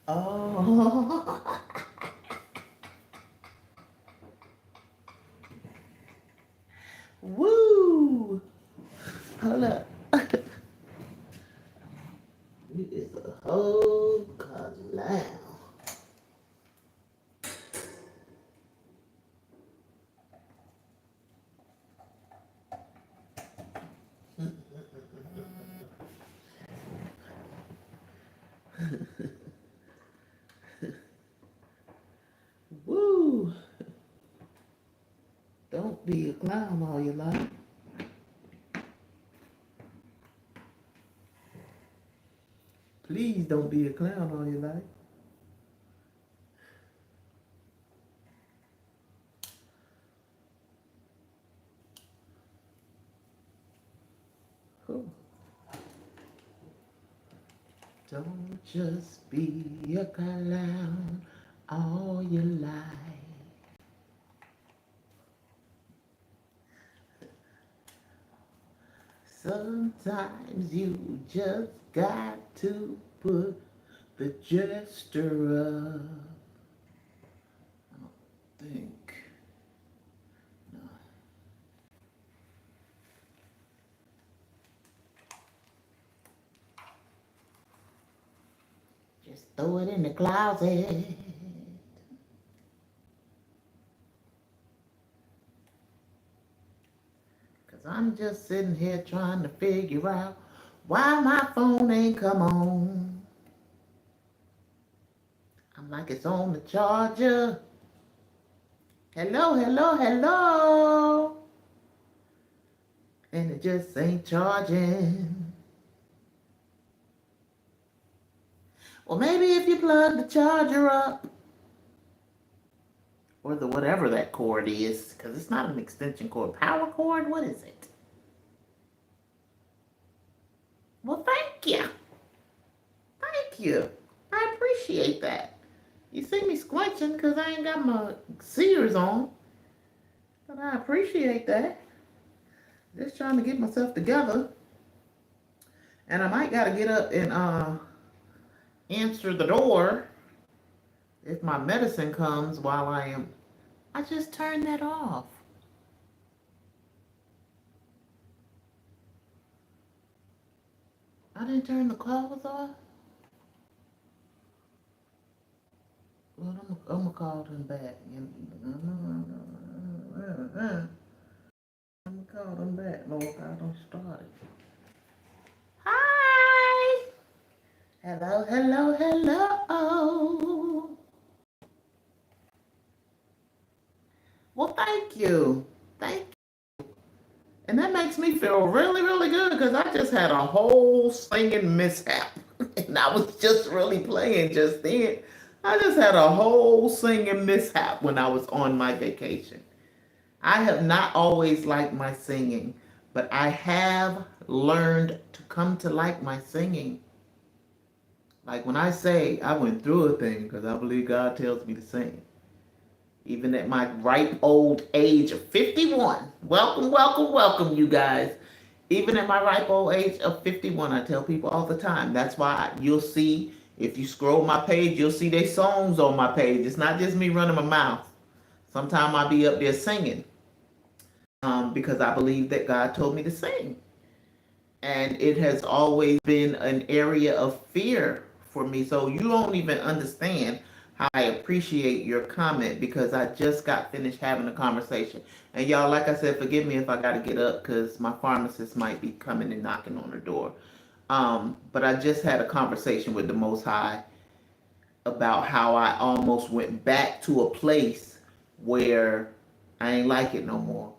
Oh, woo! Hold up. It is a whole clown. Woo! Don't be a clown all your life. Please don't be a clown all your life. Cool. Don't just be a clown all your life. Sometimes you just got to put the jester up. I don't think. No. Just throw it in the closet. Cause I'm just sitting here trying to figure out why my phone ain't come on. I'm like it's on the charger. Hello, hello, hello. And it just ain't charging. Well, maybe if you plug the charger up, or the whatever that cord is, because it's not an extension cord. Power cord? What is it? Well, thank you. Thank you. I appreciate that. You see me squinching because I ain't got my Sears on. But I appreciate that. Just trying to get myself together. And I might got to get up and answer the door if my medicine comes while I am. I just turned that off. I didn't turn the calls off. Well, I'm gonna call them back. I'm gonna call them back, Lord. I don't start it. Hi. Hello, hello, hello. Well, thank you. Thank you. And that makes me feel really, really good because I just had a whole singing mishap. And I was just really playing just then. I just had a whole singing mishap when I was on my vacation. I have not always liked my singing, but I have learned to come to like my singing. Like when I say I went through a thing because I believe God tells me to sing. Even at my ripe old age of 51. Welcome, welcome, welcome, you guys. Even at my ripe old age of 51, I tell people all the time. That's why you'll see, if you scroll my page, you'll see their songs on my page. It's not just me running my mouth. Sometimes I'll be up there singing because I believe that God told me to sing. And it has always been an area of fear for me. So you don't even understand how I appreciate your comment because I just got finished having a conversation. And y'all, like I said, forgive me if I got to get up because my pharmacist might be coming and knocking on the door. But I just had a conversation with the Most High about how I almost went back to a place where I ain't like it no more.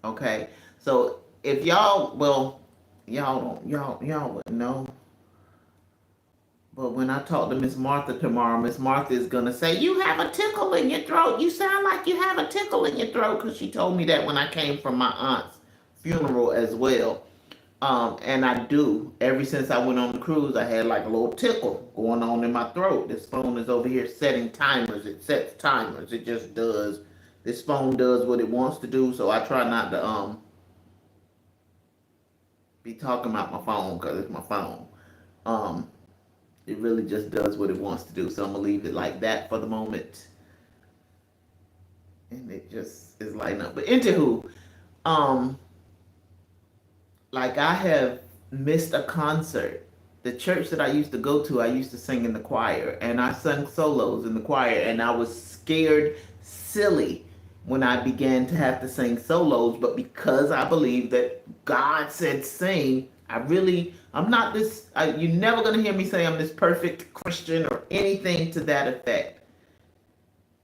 Okay, so if y'all, well, y'all wouldn't know. But when I talk to Miss Martha tomorrow, Miss Martha is gonna say, "You have a tickle in your throat. You sound like you have a tickle in your throat," because she told me that when I came from my aunt's funeral as well. And I do. Ever since I went on the cruise, I had like a little tickle going on in my throat. This phone is over here setting timers. It sets timers. It just does. This phone does what it wants to do, so I try not to be talking about my phone because it's my phone. Um, it really just does what it wants to do. So I'm gonna leave it like that for the moment, and it just is lighting up. But anywho, um, like I have missed a concert. The church that I used to go to, I used to sing in the choir, and I sang solos in the choir, and I was scared silly when I began to have to sing solos. But because I believe that God said sing, I'm not this. You're never gonna hear me say I'm this perfect Christian or anything to that effect.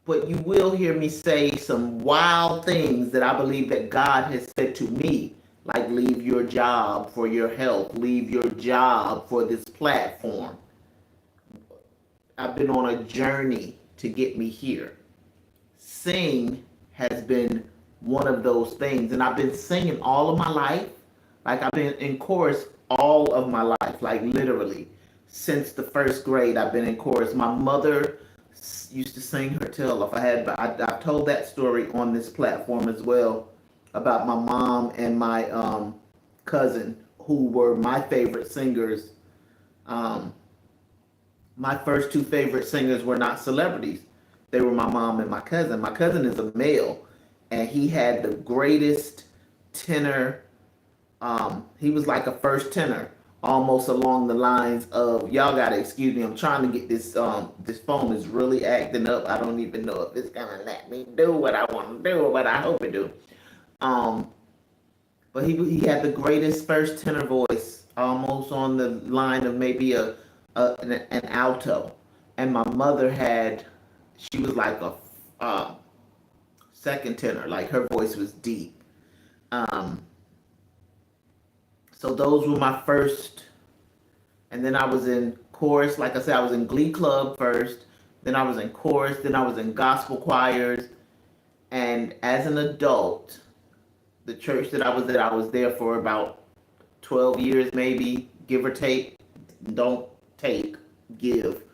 But you will hear me say some wild things that I believe that God has said to me, like leave your job for your health, leave your job for this platform. I've been on a journey to get me here. Sing has been one of those things, and I've been singing all of my life. Like I've been in chorus all of my life, like literally since the first grade. I've been in chorus. My mother used to sing her tail off. I've told that story on this platform as well about my mom and my cousin who were my favorite singers. Um, my first two favorite singers were not celebrities. They were my mom and my cousin. My cousin is a male, and he had the greatest tenor. He was like a first tenor, almost along the lines of, y'all gotta excuse me, I'm trying to get this this phone is really acting up. I don't even know if it's gonna let me do what I want to do, but I hope it do. Um, but he had the greatest first tenor voice, almost on the line of maybe an alto. And my mother she was like a second tenor, like her voice was deep. Um, so those were my first, and then I was in chorus. Like I said, I was in Glee Club first, then I was in chorus, then I was in gospel choirs, and as an adult, the church that I was there for about 12 years, maybe, give or take. Don't take, give,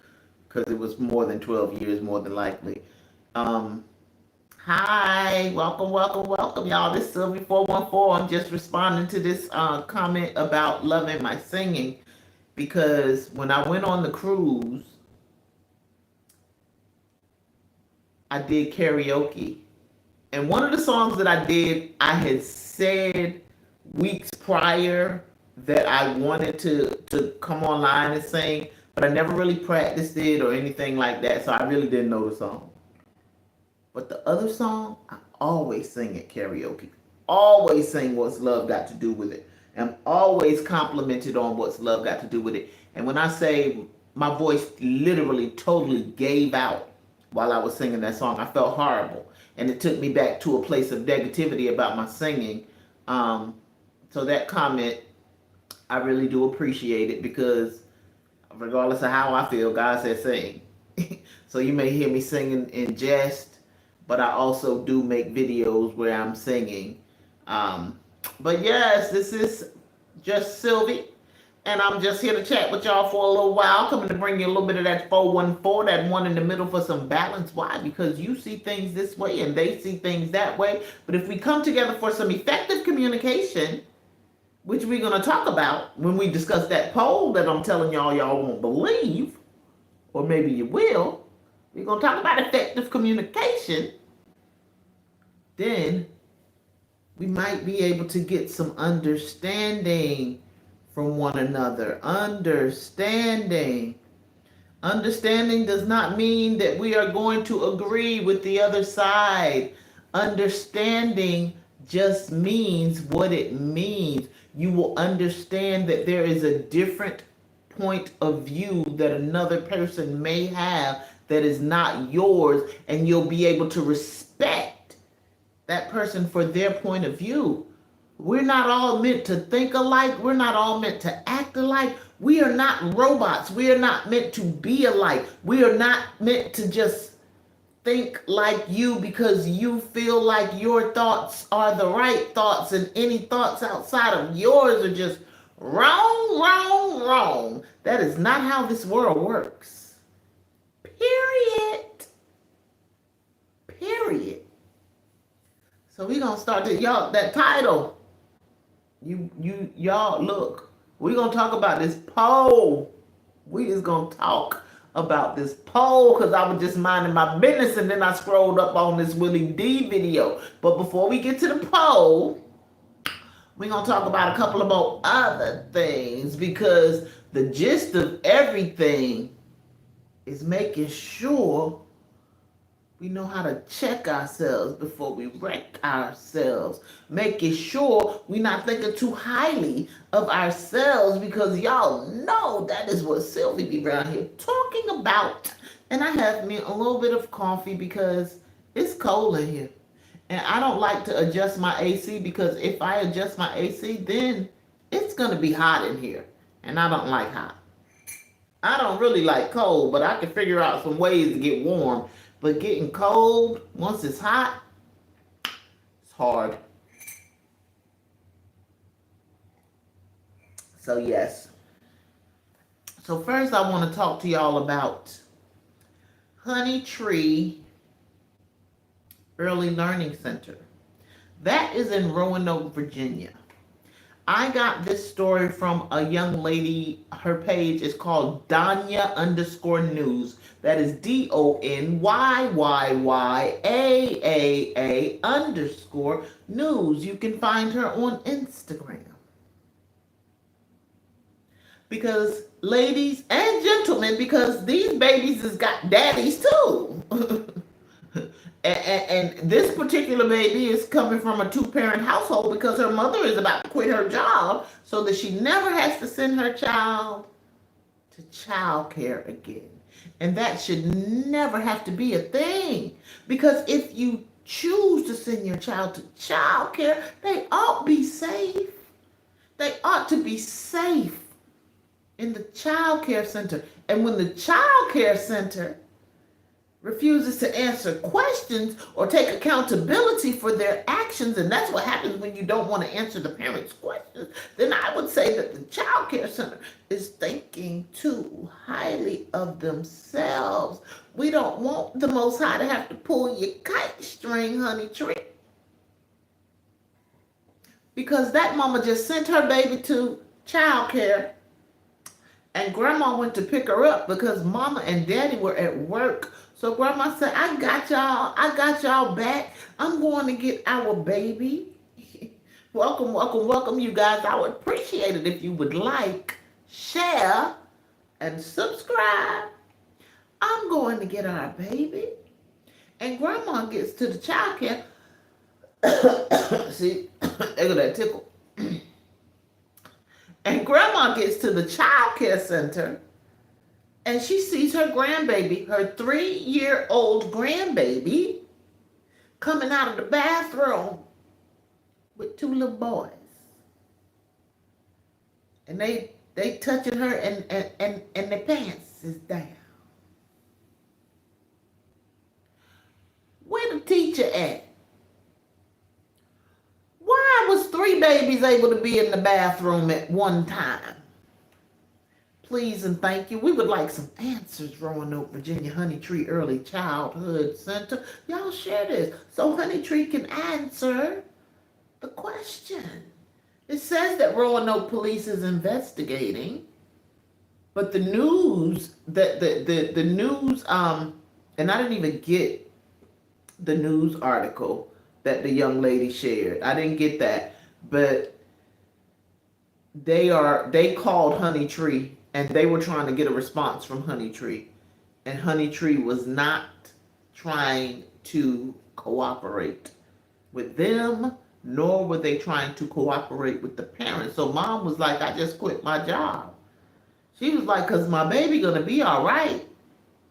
because it was more than 12 years, more than likely. Um, Hi, welcome, welcome, welcome, y'all. This is Sylvie 414. I'm just responding to this comment about loving my singing, because when I went on the cruise, I did karaoke. And one of the songs that I did, I had said weeks prior that I wanted to come online and sing, but I never really practiced it or anything like that, so I really didn't know the song. But the other song, I always sing at karaoke. Always sing What's Love Got to Do with It. I'm always complimented on What's Love Got to Do with It. And when I say my voice literally totally gave out while I was singing that song, I felt horrible. And it took me back to a place of negativity about my singing. So that comment, I really do appreciate it, because regardless of how I feel, God said sing. So you may hear me singing in jest, but I also do make videos where I'm singing. But yes, this is just Sylvie, and I'm just here to chat with y'all for a little while, coming to bring you a little bit of that 414, that one in the middle, for some balance. Why? Because you see things this way and they see things that way. But if we come together for some effective communication, which we're going to talk about when we discuss that poll that I'm telling y'all won't believe, or maybe you will. We're going to talk about effective communication. Then we might be able to get some understanding from one another. Understanding. Understanding does not mean that we are going to agree with the other side. Understanding just means what it means. You will understand that there is a different point of view that another person may have that is not yours, and you'll be able to respect that person for their point of view. We're not all meant to think alike. We're not all meant to act alike. We are not robots. We are not meant to be alike. We are not meant to just think like you because you feel like your thoughts are the right thoughts, and any thoughts outside of yours are just Wrong, wrong, wrong. That is not how this world works. Period. Period. So we gonna start this, y'all. That title, y'all look. We gonna talk about this poll. We is gonna talk about this poll because I was just minding my business and then I scrolled up on this Willie D video. But before we get to the poll, we're going to talk about a couple of more other things because the gist of everything is making sure we know how to check ourselves before we wreck ourselves. Making sure we're not thinking too highly of ourselves because y'all know that is what Sylvie be around here talking about. And I have me a little bit of coffee because it's cold in here. And I don't like to adjust my AC because if I adjust my AC, then it's going to be hot in here. And I don't like hot. I don't really like cold, but I can figure out some ways to get warm. But getting cold, once it's hot, it's hard. So, yes. So, first, I want to talk to y'all about Honey Tree Early Learning Center. That is in Roanoke, Virginia. I got this story from a young lady. Her page is called Donyya_news. That is DONYYYAAA_news. You can find her on Instagram. Because ladies and gentlemen, because these babies has got daddies too. And this particular baby is coming from a two-parent household because her mother is about to quit her job so that she never has to send her child to child care again. And that should never have to be a thing. Because if you choose to send your child to child care, they ought to be safe. They ought to be safe in the child care center. And when the child care center refuses to answer questions or take accountability for their actions, and that's what happens when you don't want to answer the parents' questions, then I would say that the child care center is thinking too highly of themselves. We don't want the Most High to have to pull your kite string, Honey Tree. Because that mama just sent her baby to child care and grandma went to pick her up because mama and daddy were at work. So grandma said, I got y'all back. I'm going to get our baby. Welcome, welcome, welcome, you guys. I would appreciate it if you would like, share, and subscribe. I'm going to get our baby. And grandma gets to the child care. See, there go that tickle. And grandma gets to the child care center and she sees her grandbaby, her 3-year-old grandbaby, coming out of the bathroom with 2 little boys. And they touching her and their pants is down. Where the teacher at? Why was 3 babies able to be in the bathroom at one time? Please and thank you. We would like some answers, Roanoke, Virginia Honey Tree Early Childhood Center. Y'all share this so Honey Tree can answer the question. It says that Roanoke police is investigating, but the news, the news, and I didn't even get the news article that the young lady shared. I didn't get that, but they called Honey Tree and they were trying to get a response from Honey Tree, and Honey Tree was not trying to cooperate with them, nor were they trying to cooperate with the parents. So mom was like, I just quit my job. She was like, because my baby gonna be all right.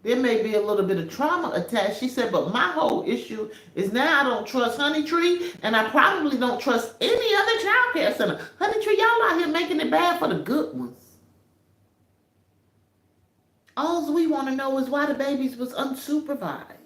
There may be a little bit of trauma attached. She said, but my whole issue is now I don't trust Honey Tree, and I probably don't trust any other child care center. Honey Tree, y'all out here making it bad for the good ones. All we want to know is why the babies was unsupervised.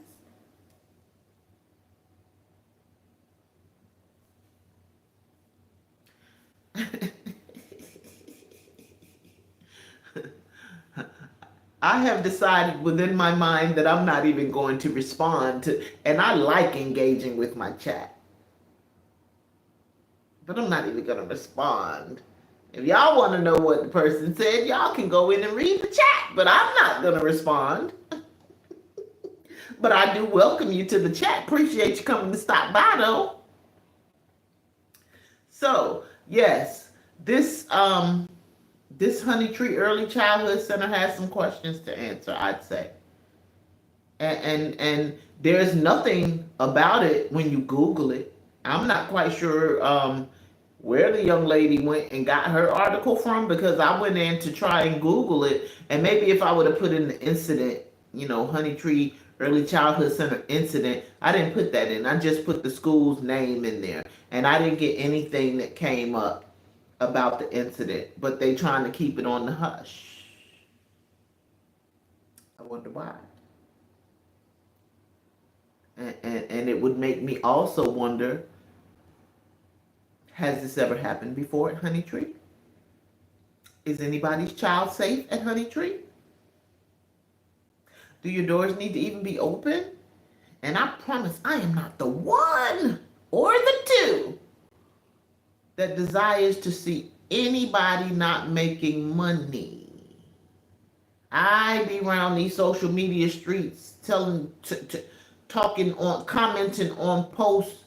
I have decided within my mind that I'm not even going to respond to, and I like engaging with my chat, but I'm not even going to respond. If y'all want to know what the person said, y'all can go in and read the chat, but I'm not going to respond. But I do welcome you to the chat. Appreciate you coming to stop by, though. So, yes, this Honey Tree Early Childhood Center has some questions to answer, I'd say. And there's nothing about it when you Google it. I'm not quite sure where the young lady went and got her article from, because I went in to try and Google it, and maybe if I would have put in the incident, Honey Tree Early Childhood Center incident, I didn't put that in. I just put the school's name in there, and I didn't get anything that came up about the incident, but they trying to keep it on the hush. I wonder why. And it would make me also wonder, has this ever happened before at Honey Tree? Is anybody's child safe at Honey Tree? Do your doors need to even be open? And I promise I am not the one or the two that desires to see anybody not making money. I be around these social media streets talking on, commenting on posts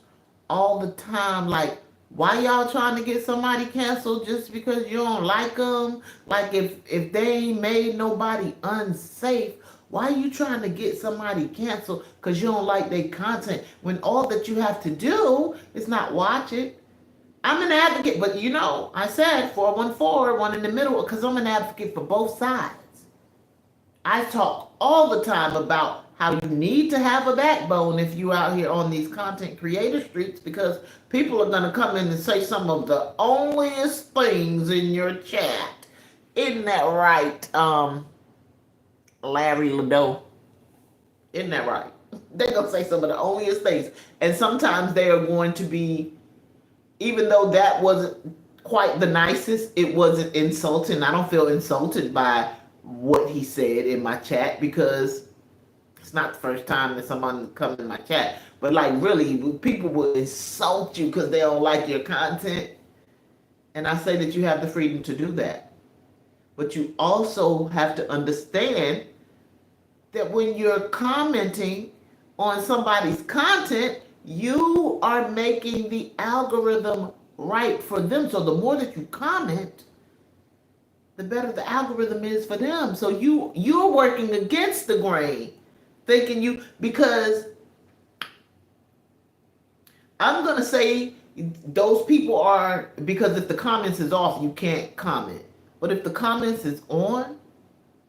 all the time, like, why y'all trying to get somebody canceled just because you don't like them? Like, if they ain't made nobody unsafe, why are you trying to get somebody canceled because you don't like their content, when all that you have to do is not watch it? I'm an advocate, but I said 414, one in the middle, because I'm an advocate for both sides. I talk all the time about how you need to have a backbone if you out here on these content creator streets, because people are going to come in and say some of the onlyest things in your chat. Isn't that right, Larry Ledoux? Isn't that right? They're going to say some of the onlyest things. And sometimes they are going to be, even though that wasn't quite the nicest, it wasn't insulting. I don't feel insulted by what he said in my chat, because it's not the first time that someone come in my chat. But like, really, people will insult you because they don't like your content. And I say that you have the freedom to do that. But you also have to understand that when you're commenting on somebody's content, you are making the algorithm right for them. So the more that you comment, the better the algorithm is for them. So you're working against the grain, thinking because I'm gonna say those people are, because if the comments is off, you can't comment. But if the comments is on,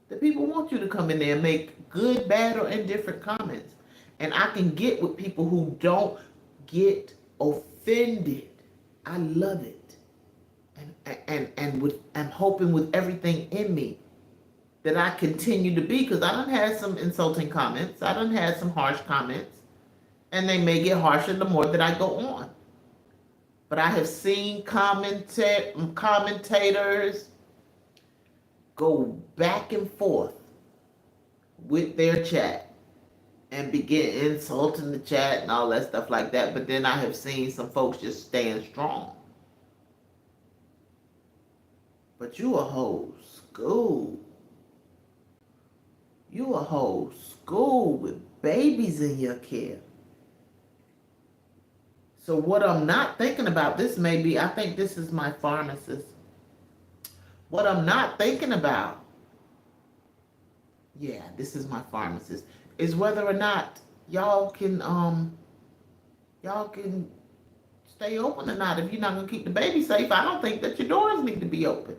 the people want you to come in there and make good, bad, or indifferent comments. And I can get with people who don't get offended. I love it. And I'm hoping with everything in me that I continue to be, because I done had some insulting comments. I done had some harsh comments, and they may get harsher the more that I go on. But I have seen commentators go back and forth with their chat and begin insulting the chat and all that stuff like that. But then I have seen some folks just stand strong. But you a whole school. You a whole school with babies in your care. So what I'm not thinking about, this may be, I think this is my pharmacist. What I'm not thinking about, yeah, this is my pharmacist, is whether or not y'all can stay open or not. If you're not gonna keep the baby safe, I don't think that your doors need to be open.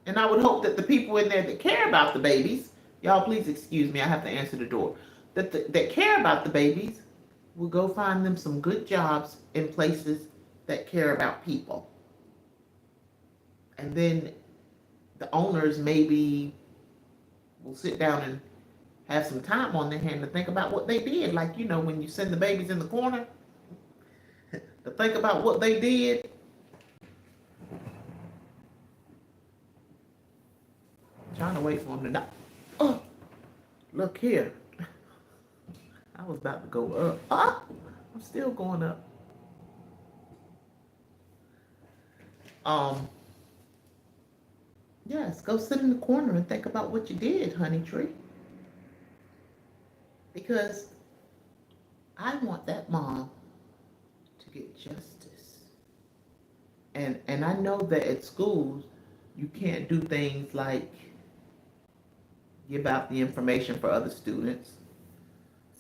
And I would hope that the people in there that care about the babies, y'all please excuse me, I have to answer the door, that care about the babies will go find them some good jobs in places that care about people. And then the owners maybe will sit down and have some time on their hand to think about what they did. Like, when you send the babies in the corner, to think about what they did. trying to wait for him to knock. Oh, look here. I was about to go up. Ah, I'm still going up. Yes, go sit in the corner and think about what you did, honey tree. Because I want that mom to get justice. And I know that at schools you can't do things like give out the information for other students.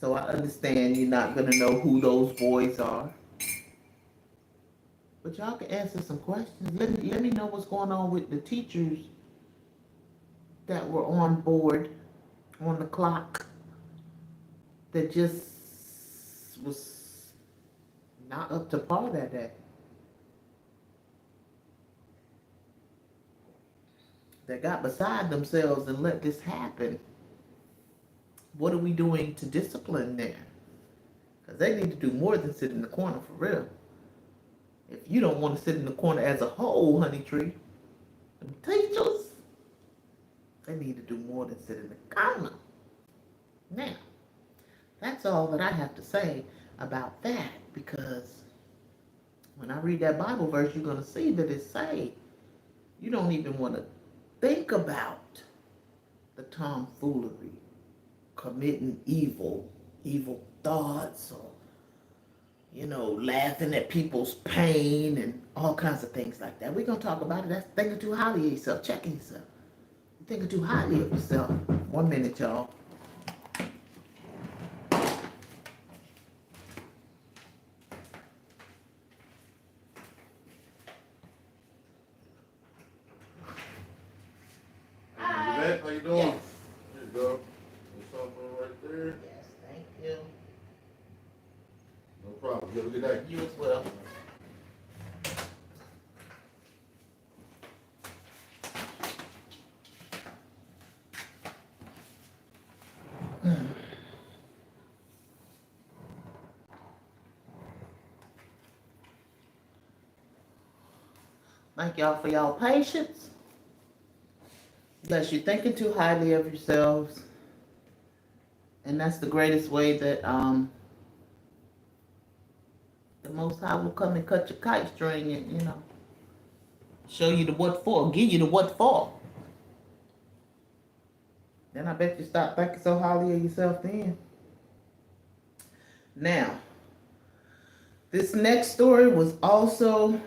So I understand you're not gonna know who those boys are. But y'all can answer some questions. Let me know what's going on with the teachers that were on board, on the clock, that just was not up to par that day. That got beside themselves and let this happen. What are we doing to discipline there? Because they need to do more than sit in the corner for real. If you don't want to sit in the corner as a whole, honey tree, the teachers, they need to do more than sit in the corner. Now, that's all that I have to say about that, because when I read that Bible verse, you're going to see that it say you don't even want to think about the tomfoolery, committing evil thoughts, or laughing at people's pain and all kinds of things like that. We're going to talk about it. That's thinking too highly of yourself, checking yourself. You're thinking too highly of yourself. 1 minute, y'all. Hi. How you doing? Yes. There you go. There's something right there. Yes, thank you. No problem. You have a good day. You as well. Thank y'all for y'all patience. Unless you're thinking too highly of yourselves. And that's the greatest way that the Most High will come and cut your kite string and, show you the what for, give you the what for. Then I bet you stop thinking so highly of yourself then. Now, this next story was also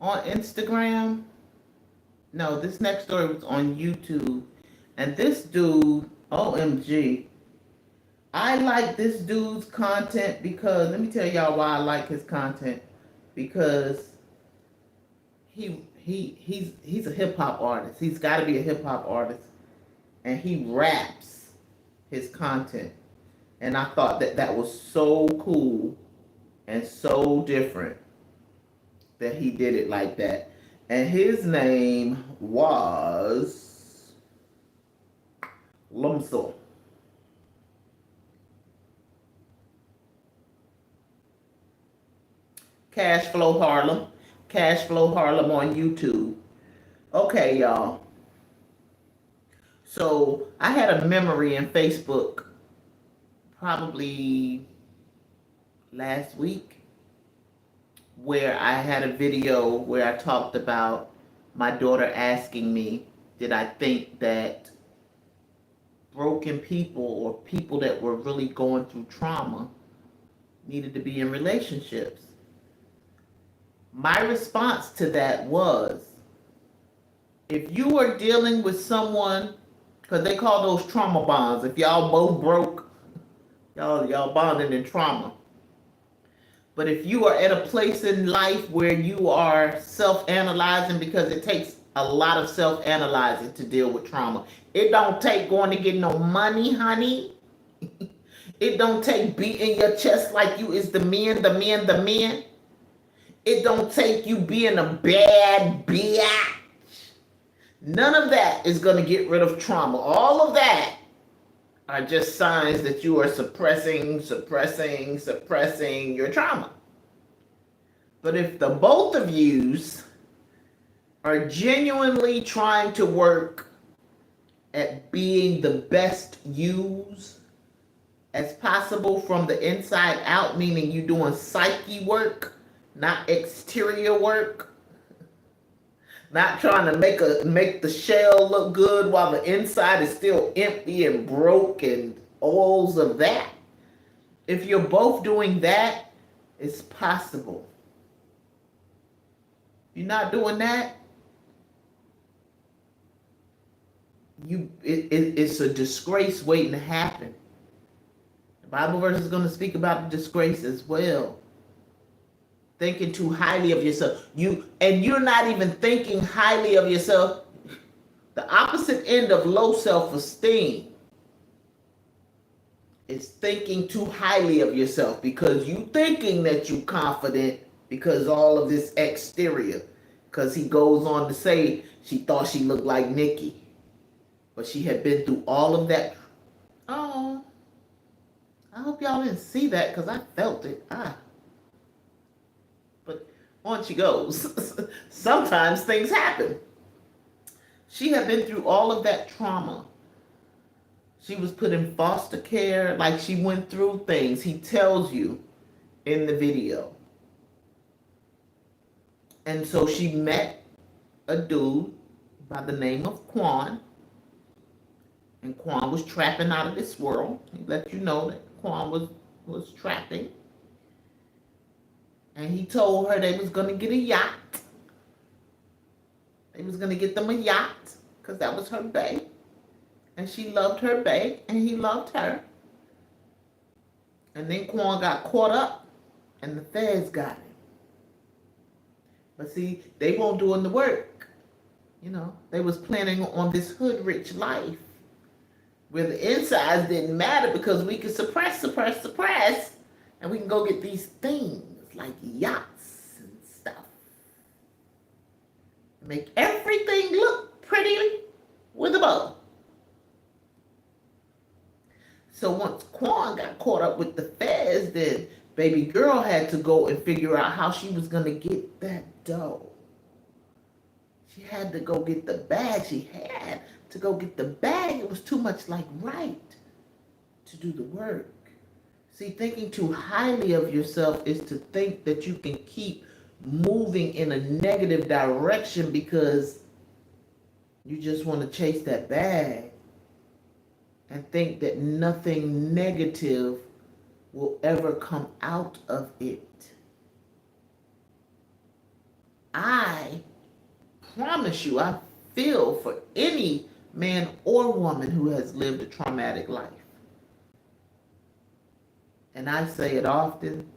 on Instagram. No, this next story was on YouTube. And this dude, OMG, I like this dude's content because, let me tell y'all why I like his content. Because he's a hip hop artist. He's got to be a hip hop artist. And he raps his content. And I thought that was so cool and so different that he did it like that. And his name was Lumso. Cashflow Harlem. Cashflow Harlem on YouTube. Okay, y'all. So I had a memory in Facebook probably last week where I had a video where I talked about my daughter asking me, did I think that broken people or people that were really going through trauma needed to be in relationships? My response to that was, if you are dealing with someone, because they call those trauma bonds, if y'all both broke, y'all bonded in trauma. But if you are at a place in life where you are self-analyzing, because it takes a lot of self-analyzing to deal with trauma. It don't take going to get no money, honey. It don't take beating your chest like you is the men. It don't take you being a bad bitch. None of that is going to get rid of trauma. All of that are just signs that you are suppressing your trauma. But if the both of yous are genuinely trying to work at being the best yous as possible from the inside out, meaning you doing psyche work, not exterior work, not trying to make the shell look good while the inside is still empty and broke and all of that. If you're both doing that, it's possible. If you're not doing that, it's a disgrace waiting to happen. The Bible verse is going to speak about the disgrace as well. Thinking too highly of yourself. You're not even thinking highly of yourself. The opposite end of low self-esteem is thinking too highly of yourself, because you thinking that you're confident because all of this exterior. Because he goes on to say she thought she looked like Nikki, but she had been through all of that. Oh, I hope y'all didn't see that, because I felt it. But on she goes. Sometimes things happen. She had been through all of that trauma. She was put in foster care, like she went through things. He tells you in the video. And so she met a dude by the name of Quan. And Quan was trapping out of this world. He let you know that Quan was trapping. And he told her they was going to get a yacht. They was going to get them a yacht, because that was her bae. And she loved her bae, and he loved her. And then Quan got caught up, and the feds got him. But see, they won't doing the work. You know, they was planning on this hood rich life, where the insides didn't matter, because we could suppress, and we can go get these things like yachts and stuff. Make everything look pretty with a bow. So once Quan got caught up with the feds, then baby girl had to go and figure out how she was going to get that dough. She had to go get the bag. She had to go get the bag. It was too much like right to do the work. See, thinking too highly of yourself is to think that you can keep moving in a negative direction because you just want to chase that bag and think that nothing negative will ever come out of it. I promise you, I feel for any man or woman who has lived a traumatic life. And I say it often,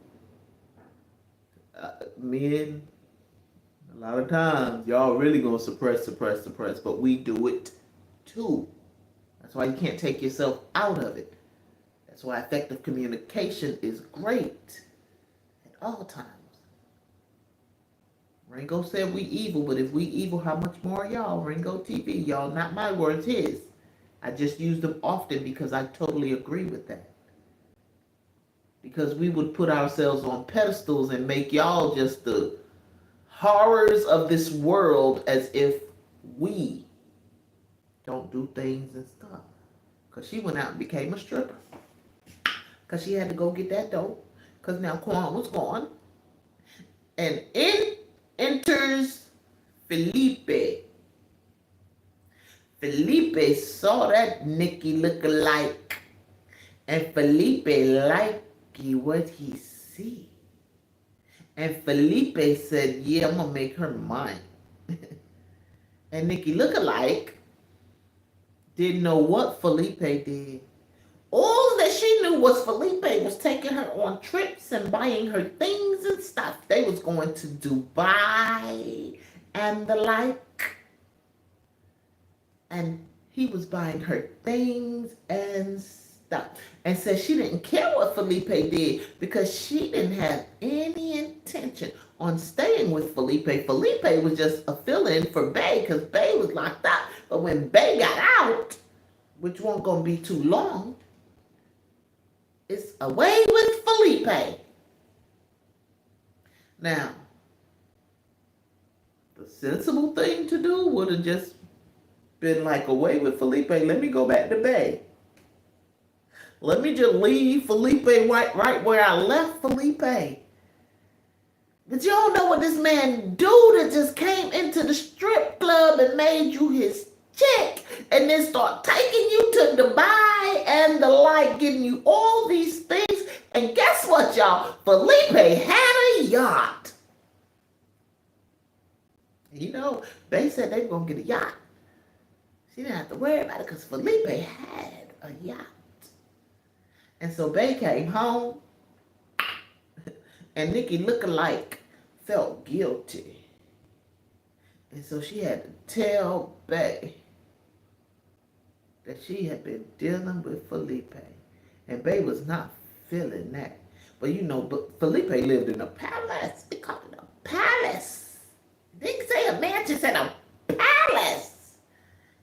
men, a lot of times, y'all really gonna suppress, but we do it too. That's why you can't take yourself out of it. That's why effective communication is great at all times. Ringo said we evil, but if we evil, how much more y'all? Ringo TV, y'all, not my words, his. I just use them often because I totally agree with that. Because we would put ourselves on pedestals and make y'all just the horrors of this world as if we don't do things and stuff. Because she went out and became a stripper. Because she had to go get that dough. Because now Quan was gone. And in enters Felipe. Felipe saw that Nikki look-alike. And Felipe liked what he see. And Felipe said, yeah, I'm going to make her mine. And Nikki look-alike didn't know what Felipe did. All that she knew was Felipe was taking her on trips and buying her things and stuff. They was going to Dubai and the like. And he was buying her things and stuff. And said she didn't care what Felipe did because she didn't have any intention on staying with Felipe. Felipe was just a fill-in for Bae because Bae was locked up. But when Bae got out, which wasn't going to be too long, it's away with Felipe. Now, the sensible thing to do would have just been like away with Felipe. Let me go back to Bay. Let me just leave Felipe right where I left Felipe. But you don't know what this man do that just came into the strip club and made you his chick and then start taking you to Dubai and the like, giving you all these things. And guess what, y'all? Felipe had a yacht. You know, they said they were going to get a yacht. She didn't have to worry about it because Felipe had a yacht. And so Bay came home, and Nikki lookalike felt guilty. And so she had to tell Bay that she had been dealing with Felipe. And Bay was not feeling that. But you know, Felipe lived in a palace. They called it a palace. They didn't say a mansion, said a palace.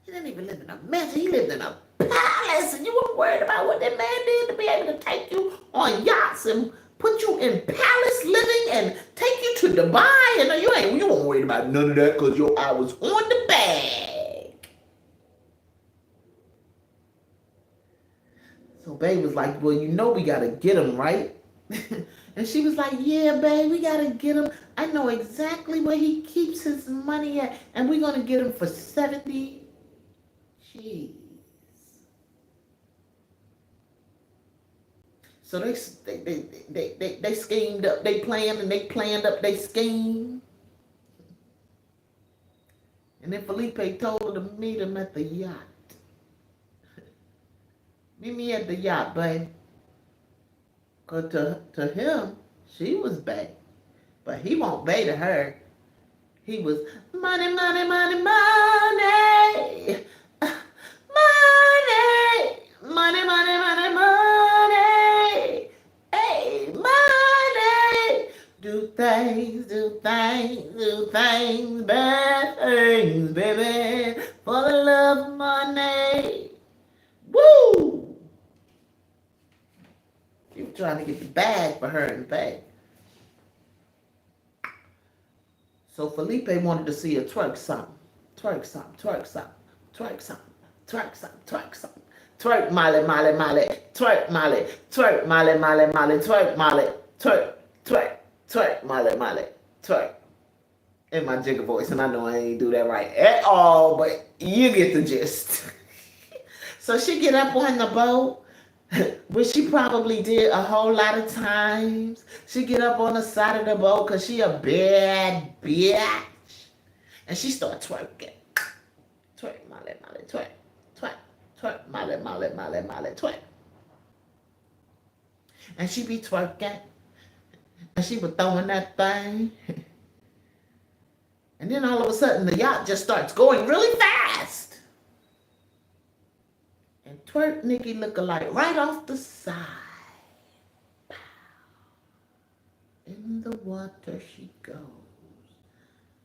He didn't even live in a mansion. He lived in a palace, and you weren't worried about what that man did to be able to take you on yachts and put you in palace living and take you to Dubai. And you weren't worried about none of that because your eye was on the bag. So Babe was like, well, you know we got to get him, right? And she was like, yeah, babe, we got to get him. I know exactly where he keeps his money at, and we're going to get him for 70 G's. So they schemed up, they planned up their scheme. And then Felipe told her to meet him at the yacht. Meet me at the yacht, babe. Because to him, she was bae. But he won't bae to her. He was money, money, money, money. Money, money, money, money, money. Hey, money. Do things, bad things, baby. For the love of money. Woo! He was trying to get the bag for her and Bay. So Felipe wanted to see her twerk something. Twerk something, twerk something, twerk something, twerk something, twerk something. Twerk Molly, Molly, Molly, twerk Molly, twerk Molly, Molly, Molly, twerk Molly, twerk, twerk, twerk Molly, Molly, twerk. In my jigger voice, and I know I ain't do that right at all, but you get the gist. So she get up on the boat, which she probably did a whole lot of times. She get up on the side of the boat because she a bad bitch. And she start twerking. Twerk, Molly, Molly, twerk, twerk, twerk, Molly, Molly, Molly, Molly, twerk. And she be twerking. And she was throwing that thing. And then all of a sudden the yacht just starts going really fast. And twerk Nikki lookalike right off the side. Pow. In the water she goes,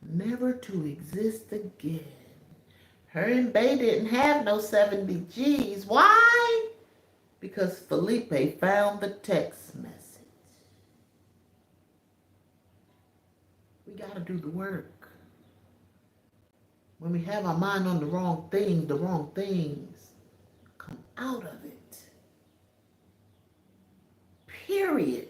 never to exist again. Her and Bay didn't have no 70 G's. Why? Because Felipe found the text message. We gotta do the work. When we have our mind on the wrong things come out of it. Period.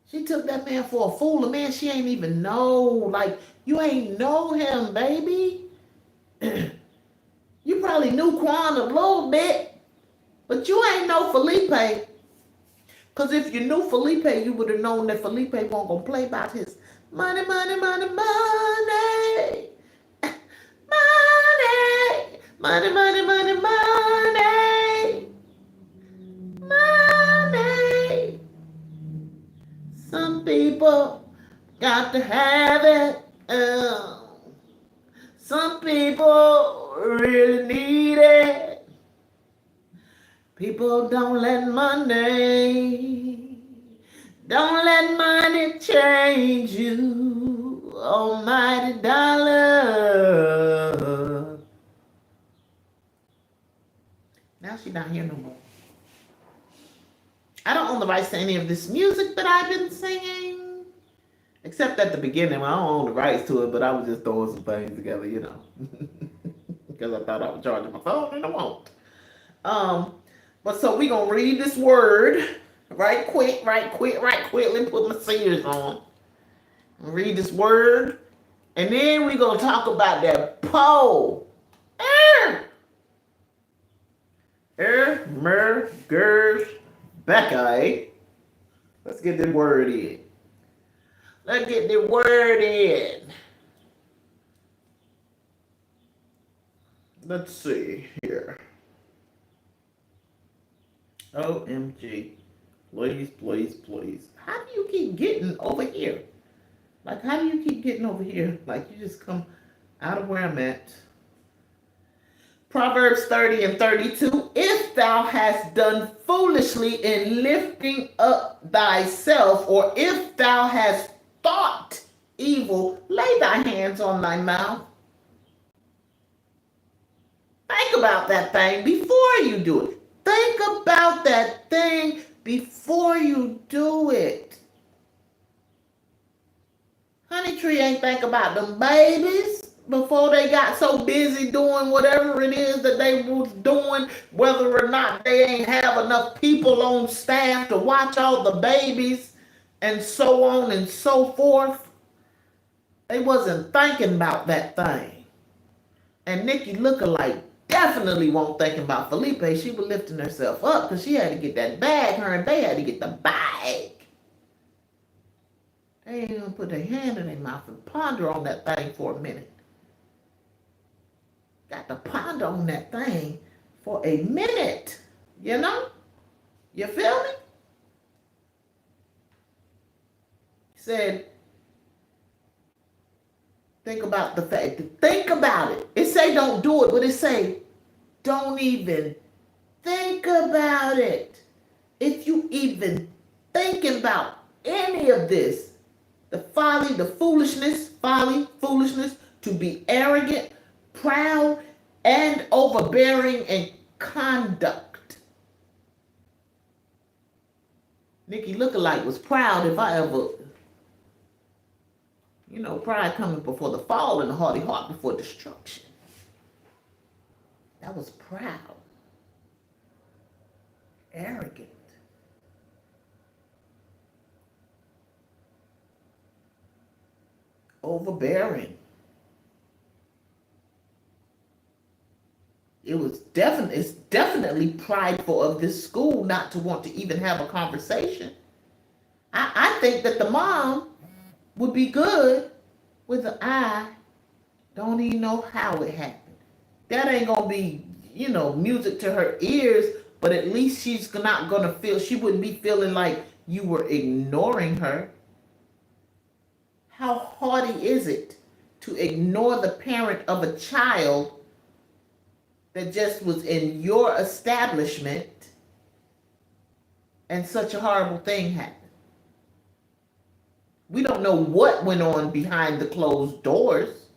She took that man for a fool, a man she ain't even know. Like, you ain't know him, baby. You probably knew Quan a little bit, but you ain't know Felipe. Because if you knew Felipe, you would have known that Felipe wasn't going to play about his money, money, money, money. Money, money, money, money. Money. Some people got to have it. Some people really need it. People don't let money change you. Almighty dollar. Now she's not here no more. I don't own the rights to any of this music that I've been singing. Except at the beginning, I don't own the rights to it, but I was just throwing some things together, because I thought I was charging my phone, and I won't. Um, but so we gonna read this word right quick, right quick, right quickly. Put my scissors on. Read this word, and then we gonna talk about that pole. Mer, gers, Becca. Let's get the word in. Let's get the word in. Let's see here. OMG. Please, please, please. How do you keep getting over here? Like, how do you keep getting over here? Like, you just come out of where I'm at. Proverbs 30 and 32. If thou hast done foolishly in lifting up thyself, or if thou hast thought evil, lay thy hands on thy mouth. Think about that thing before you do it. Think about that thing before you do it. Honey Tree ain't think about them babies before they got so busy doing whatever it is that they was doing, whether or not they ain't have enough people on staff to watch all the babies and so on and so forth. They wasn't thinking about that thing. And Nikki lookalike definitely won't thinking about Felipe. She was lifting herself up because she had to get that bag. Her and they had to get the bag. They ain't gonna put their hand in their mouth and ponder on that thing for a minute. Got to ponder on that thing for a minute. You know? You feel me? He said, think about the fact. Think about it. It say don't do it, but it say don't even think about it. If you even think about any of this, the folly, the foolishness, to be arrogant, proud, and overbearing in conduct. Nikki lookalike was proud if I ever, pride coming before the fall and a haughty heart before destruction. That was proud, arrogant. Overbearing. It's definitely prideful of this school not to want to even have a conversation. I think that the mom would be good with an I don't even know how it happened. That ain't gonna be, music to her ears, but at least she's not gonna she wouldn't be feeling like you were ignoring her. How haughty is it to ignore the parent of a child that just was in your establishment and such a horrible thing happened? We don't know what went on behind the closed doors,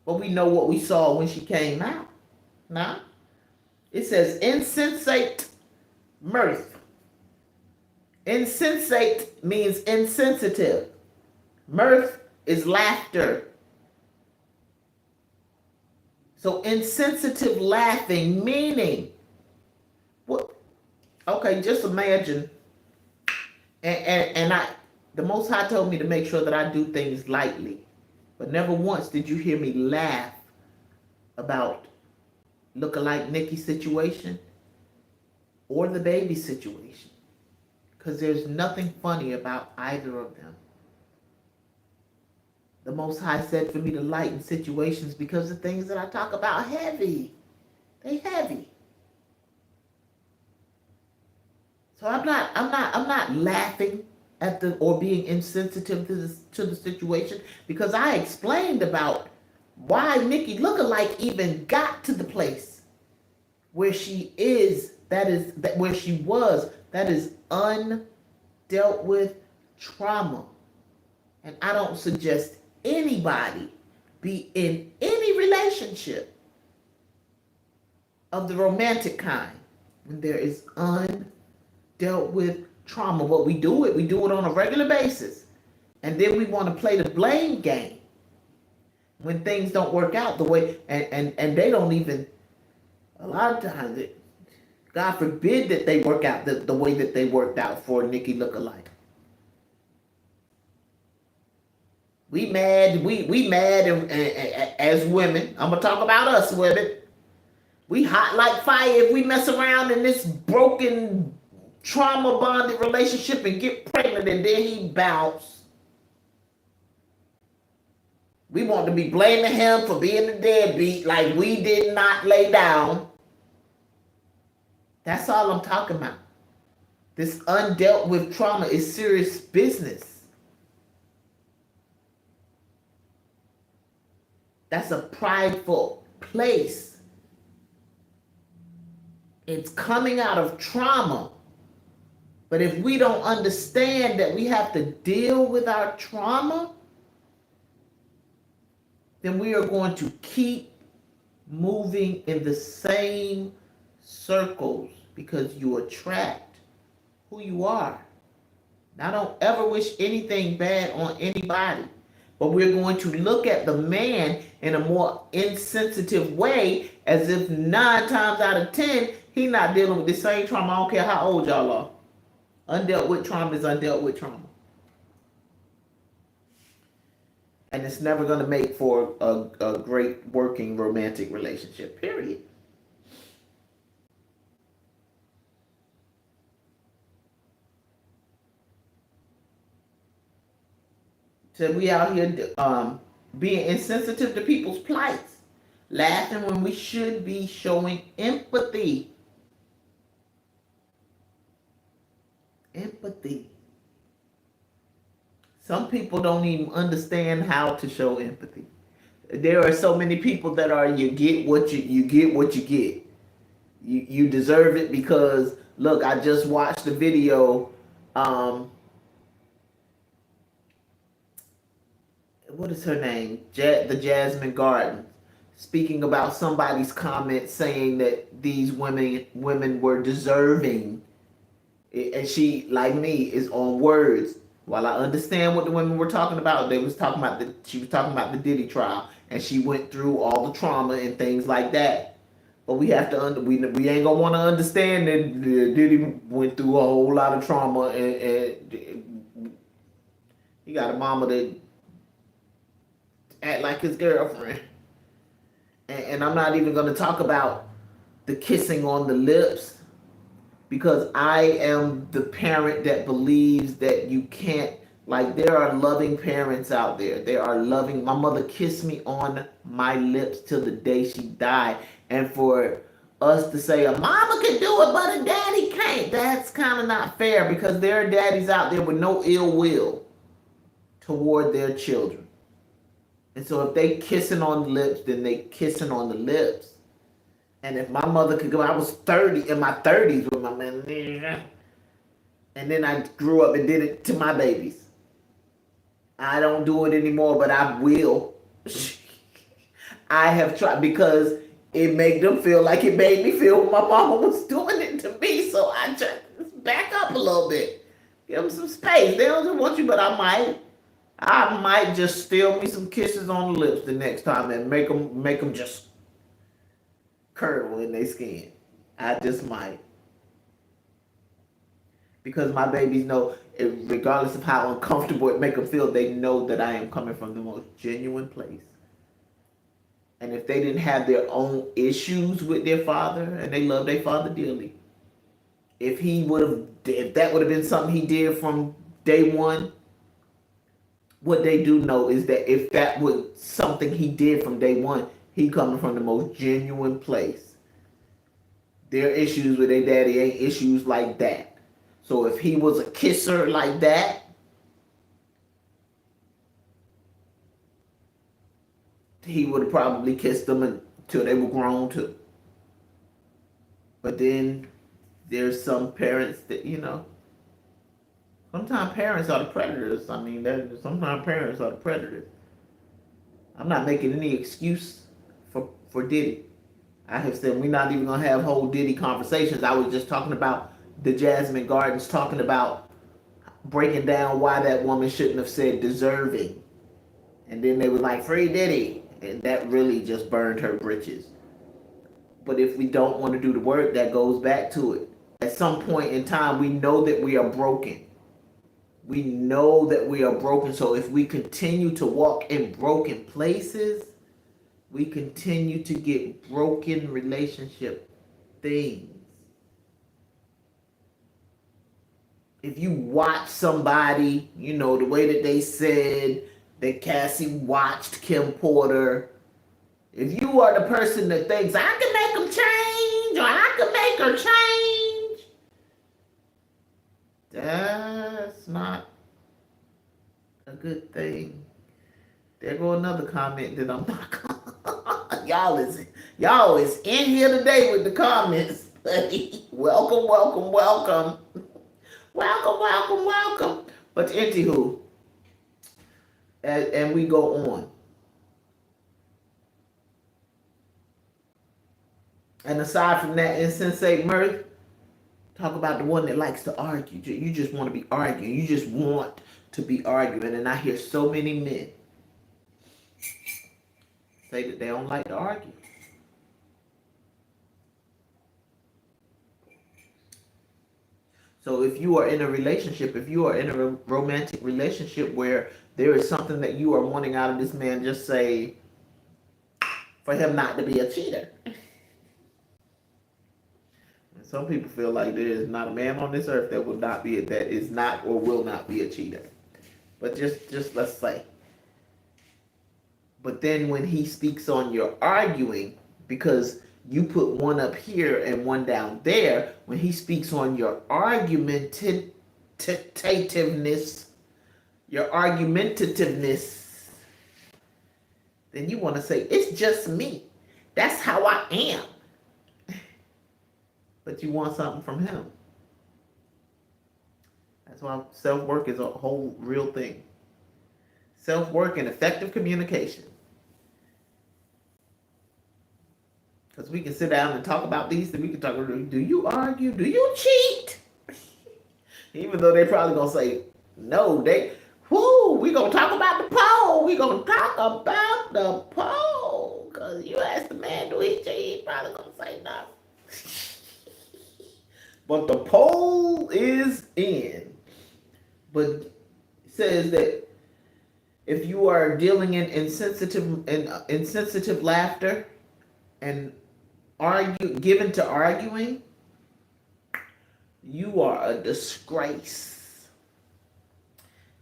but we know what we saw when she came out. Now, it says insensate mirth. Insensate means insensitive. Mirth is laughter. So insensitive laughing, meaning, what? Okay, just imagine. And the Most High told me to make sure that I do things lightly, but never once did you hear me laugh about lookalike Nikki's situation or the baby situation, because there's nothing funny about either of them. The Most High said for me to lighten situations because the things that I talk about heavy. They heavy. So I'm not laughing at or being insensitive to the situation, because I explained about why Nikki lookalike even got to the place where she is. Where she was. That is undealt with trauma, and I don't suggest anybody be in any relationship of the romantic kind when there is undealt with trauma. But we do it on a regular basis. And then we want to play the blame game when things don't work out the way, and they don't even, a lot of times, God forbid that they work out the way that they worked out for Nikki Lookalike. We mad, we mad as women. I'm gonna talk about us women. We hot like fire if we mess around in this broken, trauma bonded relationship and get pregnant and then he bounce. We want to be blaming him for being a deadbeat like we did not lay down. That's all I'm talking about. This undealt with trauma is serious business. That's a prideful place. It's coming out of trauma. But if we don't understand that we have to deal with our trauma, then we are going to keep moving in the same circles because you attract who you are. Now, I don't ever wish anything bad on anybody. But we're going to look at the man in a more insensitive way, as if 9 times out of 10, he's not dealing with the same trauma. I don't care how old y'all are. Undealt with trauma is undealt with trauma. And it's never going to make for a great working romantic relationship, period. So we out here being insensitive to people's plights, laughing when we should be showing empathy. Empathy. Some people don't even understand how to show empathy. There are so many people that are you get what you get what you get. You deserve it because look, I just watched the video. What is her name? The Jasmine Garden, speaking about somebody's comment saying that these women were deserving, and she, like me, is on words. While I understand what the women were talking about, she was talking about the Diddy trial, and she went through all the trauma and things like that. But we have to we ain't gonna want to understand that Diddy went through a whole lot of trauma, and he got a mama that act like his girlfriend. And I'm not even going to talk about the kissing on the lips, because I am the parent that believes that you can't, like, there are loving parents out there. There are loving, my mother kissed me on my lips till the day she died. And for us to say a mama can do it but a daddy can't, that's kind of not fair, because there are daddies out there with no ill will toward their children. And so if they kissing on the lips, then they kissing on the lips. And if my mother could go, I was 30, in my 30s with my man. And then I grew up and did it to my babies. I don't do it anymore, but I will. I have tried, because it made them feel like it made me feel when my mama was doing it to me. So I tried to back up a little bit. Give them some space. They don't want you, but I might just steal me some kisses on the lips the next time and make them just curdle in their skin. I just might. Because my babies know, regardless of how uncomfortable it make them feel, they know that I am coming from the most genuine place. And if they didn't have their own issues with their father, and they love their father dearly, if that would have been something he did from day one, what they do know is that if that was something he did from day one, he coming from the most genuine place. Their issues with their daddy ain't issues like that. So if he was a kisser like that, he would have probably kissed them until they were grown too. But then there's some parents that, sometimes parents are the predators. I mean, sometimes parents are the predators. I'm not making any excuse for Diddy. I have said we're not even going to have whole Diddy conversations. I was just talking about the Jasmine Gardens, talking about breaking down why that woman shouldn't have said deserving. And then they were like, Free Diddy. And that really just burned her britches. But if we don't want to do the work, that goes back to it. At some point in time, we know that we are broken. We know that we are broken. So if we continue to walk in broken places, we continue to get broken relationship things. If you watch somebody, the way that they said that Cassie watched Kim Porter, if you are the person that thinks, I can make them change, or I can make her change, that's not a good thing. There go another comment that I'm not gonna. Y'all is in here today with the comments. Welcome, welcome, welcome. Welcome, welcome, welcome. But anywho, and we go on. And aside from that insensate mirth, talk about the one that likes to argue. You just want to be arguing. You just want to be arguing. And I hear so many men say that they don't like to argue. So if you are in a relationship, if you are in a romantic relationship where there is something that you are wanting out of this man, just say, for him not to be a cheater. Some people feel like there is not a man on this earth that is not or will not be a cheater. But just let's say. But then when he speaks on your arguing, because you put one up here and one down there, when he speaks on your argumentativeness, then you want to say, it's just me. That's how I am. But you want something from him. That's why self-work is a whole real thing. Self-work and effective communication. Because we can sit down and talk about these, and we can talk about, do you argue? Do you cheat? Even though they're probably going to say, no, we going to talk about the poll. We going to talk about the poll. Because you ask the man, do he cheat? He's probably going to say no. But the poll is in. But it says that if you are dealing in insensitive laughter and given to arguing, you are a disgrace.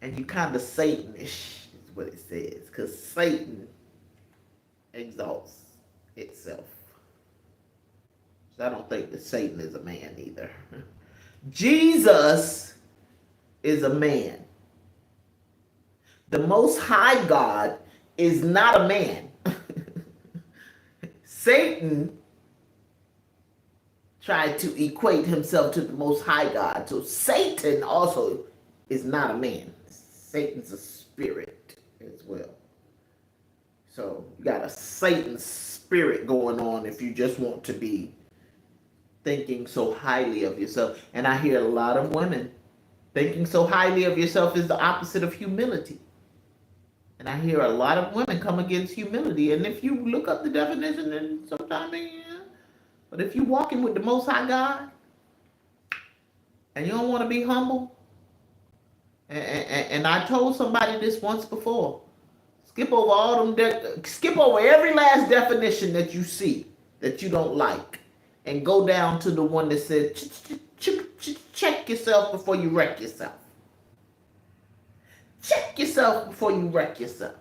And you kind of Satanish, is what it says. Because Satan exalts itself. So I don't think that Satan is a man either. Jesus is a man. The Most High God is not a man. Satan tried to equate himself to the Most High God. So Satan also is not a man. Satan's a spirit as well. So you got a Satan spirit going on if you just want to be thinking so highly of yourself. And I hear a lot of women thinking so highly of yourself is the opposite of humility. And I hear a lot of women come against humility. And if you look up the definition, then sometimes, yeah. But if you're walking with the Most High God, and you don't want to be humble, and I told somebody this once before, skip over every last definition that you see that you don't like, and go down to the one that says, check yourself before you wreck yourself. Check yourself before you wreck yourself.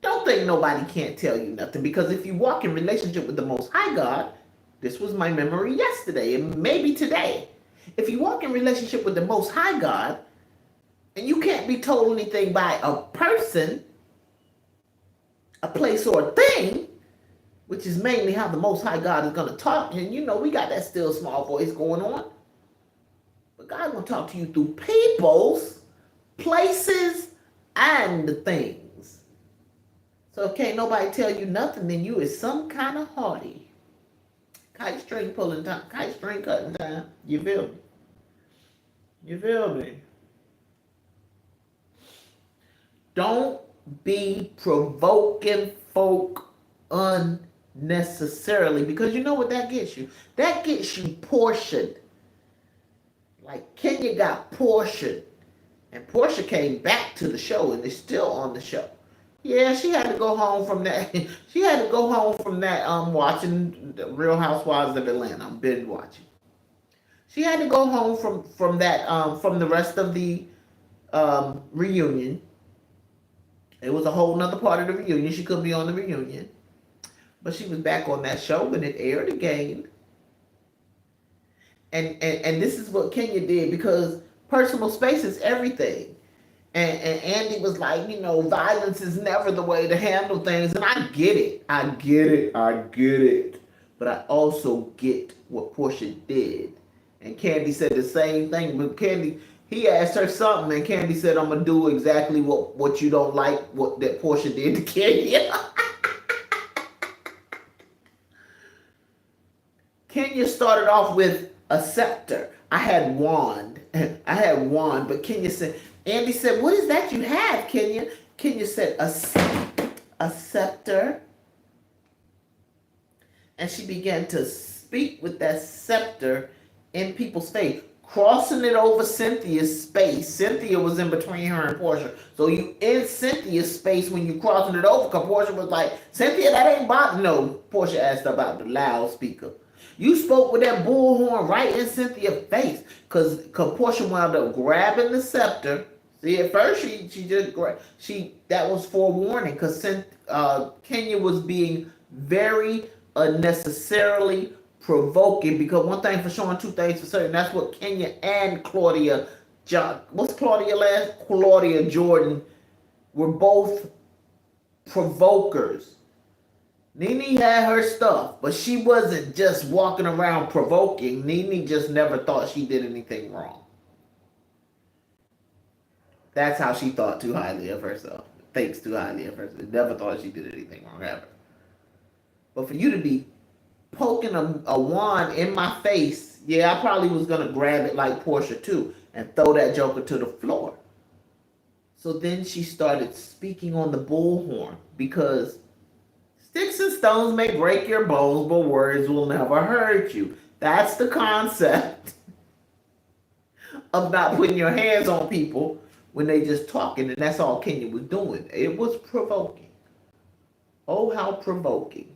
Don't think nobody can't tell you nothing, because if you walk in relationship with the Most High God, this was my memory yesterday and maybe today. If you walk in relationship with the Most High God, and you can't be told anything by a person, a place, or a thing, which is mainly how the Most High God is going to talk. And we got that still small voice going on. But God's going to talk to you through peoples, places, and things. So if can't nobody tell you nothing, then you is some kind of hardy. Kite string cutting time. You feel me? You feel me? Don't be provoking folk unnecessarily, because you know what that gets you? That gets you portioned. Like Kenya got portioned. And Portia came back to the show and is still on the show. Yeah, she had to go home from that. She had to go home from that watching the Real Housewives of Atlanta. I'm binge watching. She had to go home from that from the rest of the reunion. It was a whole nother part of the reunion. She couldn't be on the reunion. But she was back on that show when it aired again. And this is what Kenya did, because personal space is everything. And Andy was like, violence is never the way to handle things. And I get it. I get it. But I also get what Portia did. And Candy said the same thing. But he asked her something, and Candy said, I'm going to do exactly what you don't like, what that Portia did to Kenya. Kenya started off with a scepter. I had wand, but Kenya said, Andy said, what is that you have, Kenya? Kenya said, a scepter. And she began to speak with that scepter in people's face, crossing it over Cynthia's space. Cynthia was in between her and Portia. So you in Cynthia's space when you crossing it over, because Portia was like, Cynthia, that ain't bothering. No, Portia asked about the loudspeaker. You spoke with that bullhorn right in Cynthia's face, because Portia wound up grabbing the scepter. See, at first she just grabbed, that was forewarning, because Kenya was being very unnecessarily provoking, because one thing for sure and two things for certain, that's what Kenya and Claudia Jordan were both provokers. Nene had her stuff, but she wasn't just walking around provoking. Nene just never thought she did anything wrong. That's how she thought too highly of herself. Thinks too highly of herself. Never thought she did anything wrong ever. But for you to be poking a wand in my face, yeah, I probably was going to grab it like Portia too and throw that joker to the floor. So then she started speaking on the bullhorn, because sticks and stones may break your bones, but words will never hurt you. That's the concept of not putting your hands on people when they just talking, and that's all Kenya was doing. It was provoking. Oh, how provoking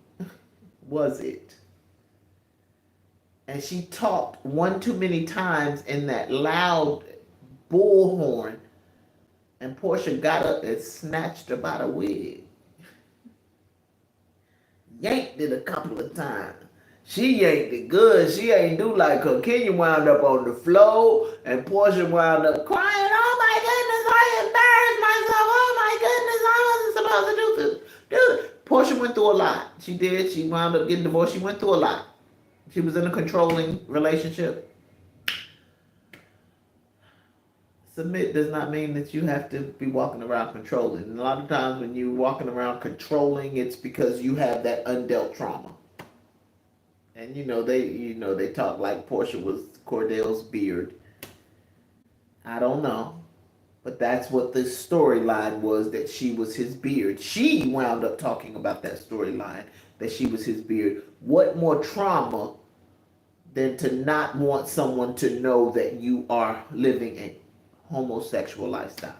was it? And she talked one too many times in that loud bullhorn, and Portia got up and snatched her by the wig. Yanked it a couple of times. She yanked it good. She ain't do like her. Kenya wound up on the floor, and Portia wound up crying, oh my goodness, I embarrassed myself. Oh my goodness, I wasn't supposed to do this. Portia went through a lot. She did. She wound up getting divorced. She went through a lot. She was in a controlling relationship. Submit does not mean that you have to be walking around controlling. And a lot of times when you're walking around controlling, it's because you have that undealt trauma. And they talk like Portia was Cordell's beard. I don't know. But that's what the storyline was, that she was his beard. She wound up talking about that storyline, that she was his beard. What more trauma than to not want someone to know that you are living a homosexual lifestyle?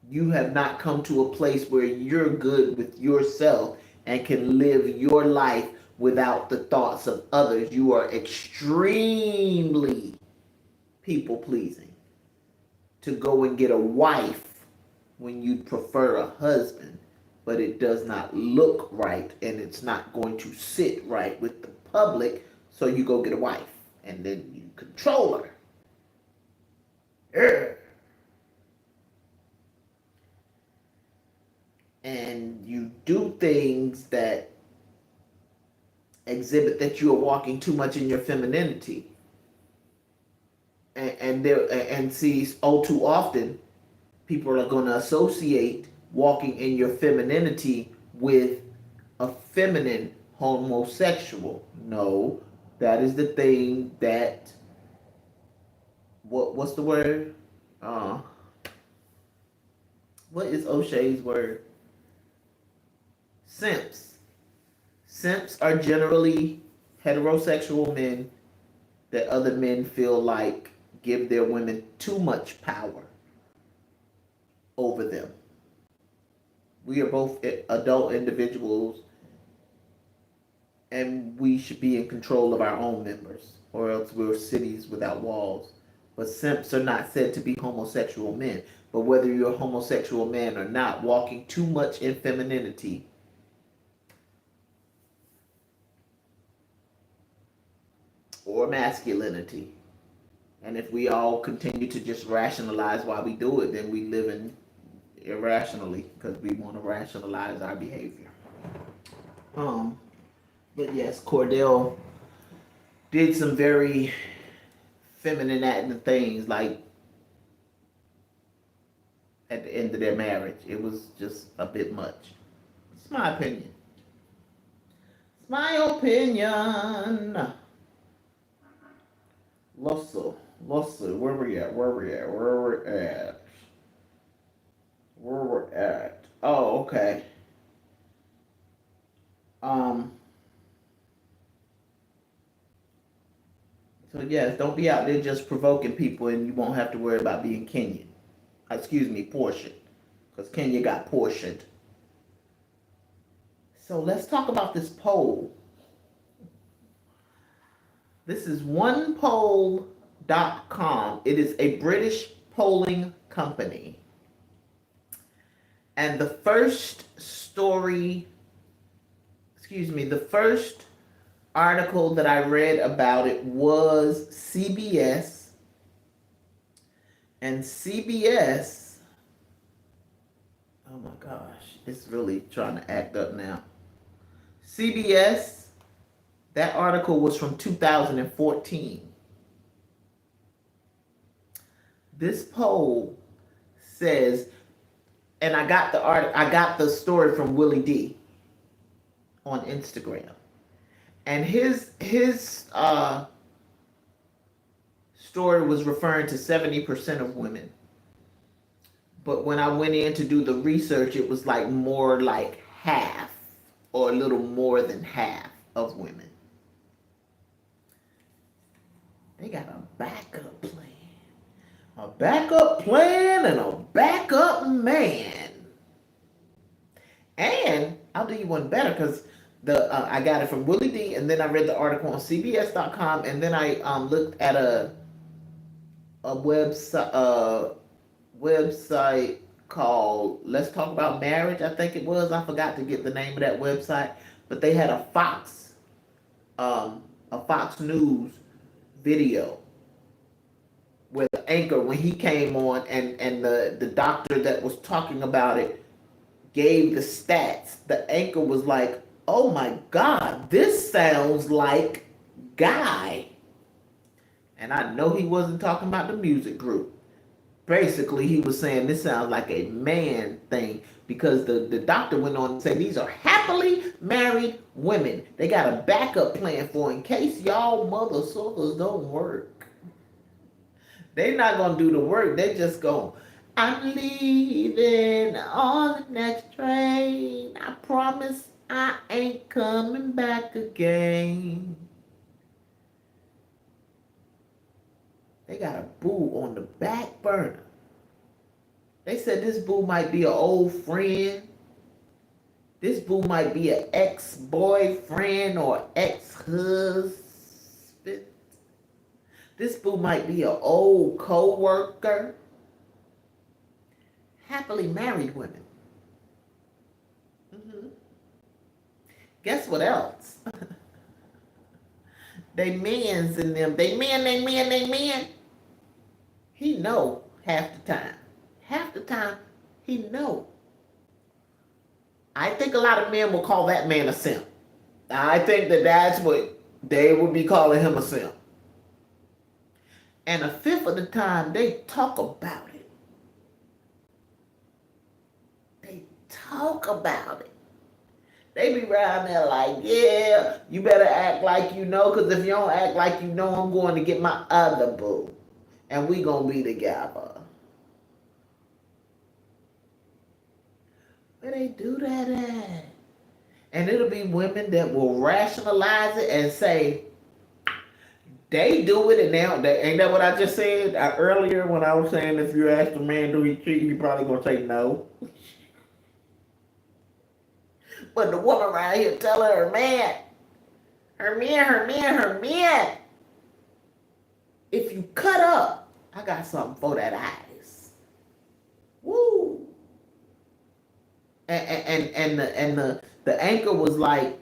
You have not come to a place where you're good with yourself and can live your life without the thoughts of others. You are extremely people pleasing to go and get a wife when you'd prefer a husband, but it does not look right and it's not going to sit right with the public, so you go get a wife and then you control her. And you do things that exhibit that you are walking too much in your femininity. And see, all too often, people are going to associate walking in your femininity with a feminine homosexual. No, that is the thing that, what's the word? What is O'Shea's word? Simps. Simps are generally heterosexual men that other men feel like give their women too much power over them. We are both adult individuals and we should be in control of our own members, or else we're cities without walls. But simps are not said to be homosexual men. But whether you're a homosexual man or not, walking too much in femininity or masculinity. And if we all continue to just rationalize why we do it, then we live in irrationally because we want to rationalize our behavior. But yes, Cordell did some very feminine acting things, like at the end of their marriage. It was just a bit much. It's my opinion. It's my opinion. Let's see, where we at? Where we're at. Oh, okay. Um. So yes, don't be out there just provoking people, and you won't have to worry about being Kenyan. Excuse me, portioned, because Kenya got portioned. So let's talk about this poll. This is onepoll.com. It is a British polling company. And the first article that I read about it was CBS. And CBS, oh my gosh, it's really trying to act up now. CBS, that article was from 2014. This poll says, and I got the story from Willie D on Instagram. And his story was referring to 70% of women. But when I went in to do the research, it was like more like half or a little more than half of women. They got a backup plan. A backup plan and a backup man. And I'll do you one better because I got it from Willie D, and then I read the article on CBS.com, and then I looked at a website called Let's Talk About Marriage, I think it was. I forgot to get the name of that website, but they had a Fox News video where the anchor, when he came on, and the doctor that was talking about it gave the stats, the anchor was like, oh my God, this sounds like Guy. And I know he wasn't talking about the music group. Basically, he was saying this sounds like a man thing because the doctor went on to say these are happily married women. They got a backup plan for in case y'all mother suckers don't work. They not going to do the work. They just go, I'm leaving on the next train. I promise I ain't coming back again. They got a boo on the back burner. They said this boo might be an old friend. This boo might be an ex-boyfriend or ex-husband. This boo might be an old co-worker. Happily married women. Guess what else? They mans in them. They men. He know half the time. Half the time, he know. I think a lot of men will call that man a simp. I think that's what they would be calling him, a simp. And a fifth of the time, they talk about it. They talk about it. They be around there like, yeah, you better act like you know, because if you don't act like you know, I'm going to get my other boo. And we going to be together. Where they do that at? And it'll be women that will rationalize it and say, they do it and now, ain't that what I just said earlier when I was saying if you ask a man, do he cheat, he probably gonna say no. But the woman right here telling her man, her man. If you cut up, I got something for that eyes. Woo. And the anchor was like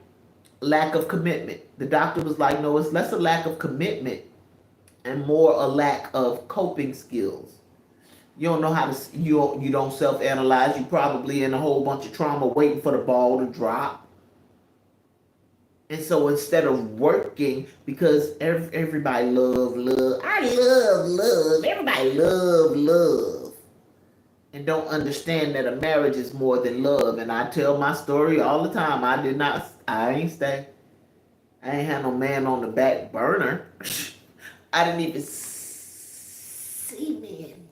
lack of commitment. The doctor was like, no, it's less a lack of commitment and more a lack of coping skills. You don't know how to, you don't self-analyze. You probably in a whole bunch of trauma waiting for the ball to drop. And so instead of working, because everybody love, I love, everybody love, and don't understand that a marriage is more than love. And I tell my story all the time. I ain't stay. I ain't had no man on the back burner. I didn't even see men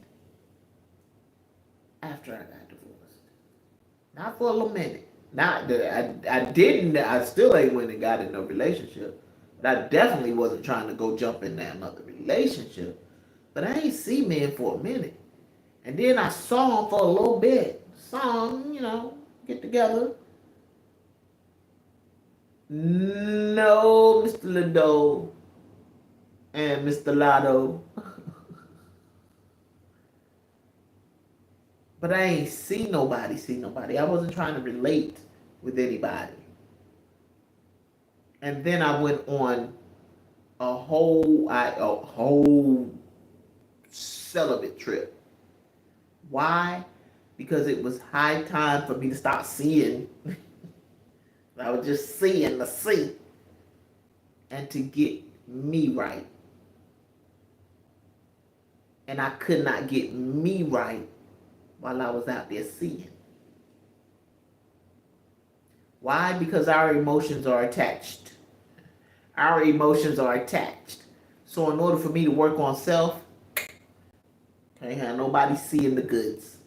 after I got divorced. Not for a little minute. Not that I still ain't went and got in no relationship. But I definitely wasn't trying to go jump in that another relationship. But I ain't see men for a minute. And then I saw them for a little bit. Saw them, get together. No, Mr. Lindo and Mr. Lotto. But I ain't see nobody. I wasn't trying to relate with anybody. And then I went on a whole celibate trip. Why? Because it was high time for me to stop seeing. I was just seeing the sea. And to get me right. And I could not get me right while I was out there seeing. Why? Because our emotions are attached. So in order for me to work on self, can't have nobody seeing the goods.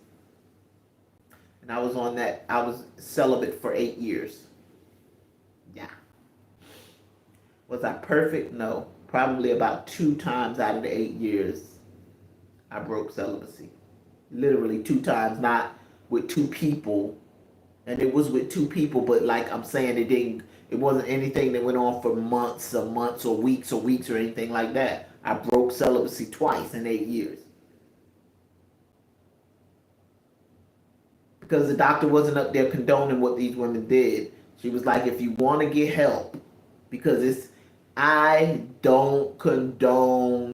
And I was celibate for 8 years. Yeah. Was I perfect? No. Probably about 2 times out of the 8 years, I broke celibacy. Literally 2 times, not with 2 people. And it was with 2 people, but like I'm saying, it wasn't anything that went on for months or weeks or anything like that. I broke celibacy twice in 8 years. Because the doctor wasn't up there condoning what these women did. She was like, if you want to get help, because I don't condone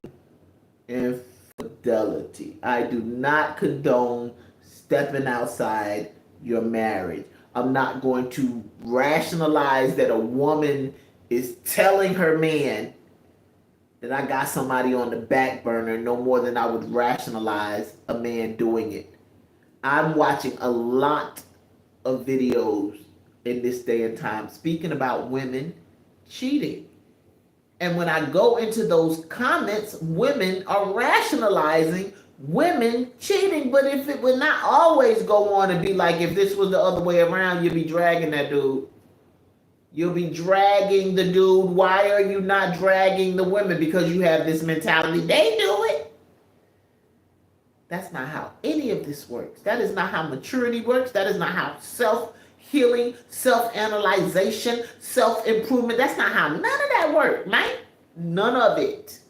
infidelity. I do not condone stepping outside your marriage. I'm not going to rationalize that a woman is telling her man that I got somebody on the back burner no more than I would rationalize a man doing it. I'm watching a lot of videos in this day and time speaking about women cheating. And when I go into those comments, women are rationalizing women cheating. But if it would not always go on and be like, if this was the other way around, you'd be dragging that dude. You'll be dragging the dude. Why are you not dragging the women? Because you have this mentality. They do it. That's not how any of this works. That is not how maturity works. That is not how self-healing, self-analyzation, self-improvement. That's not how none of that works, man. None of it.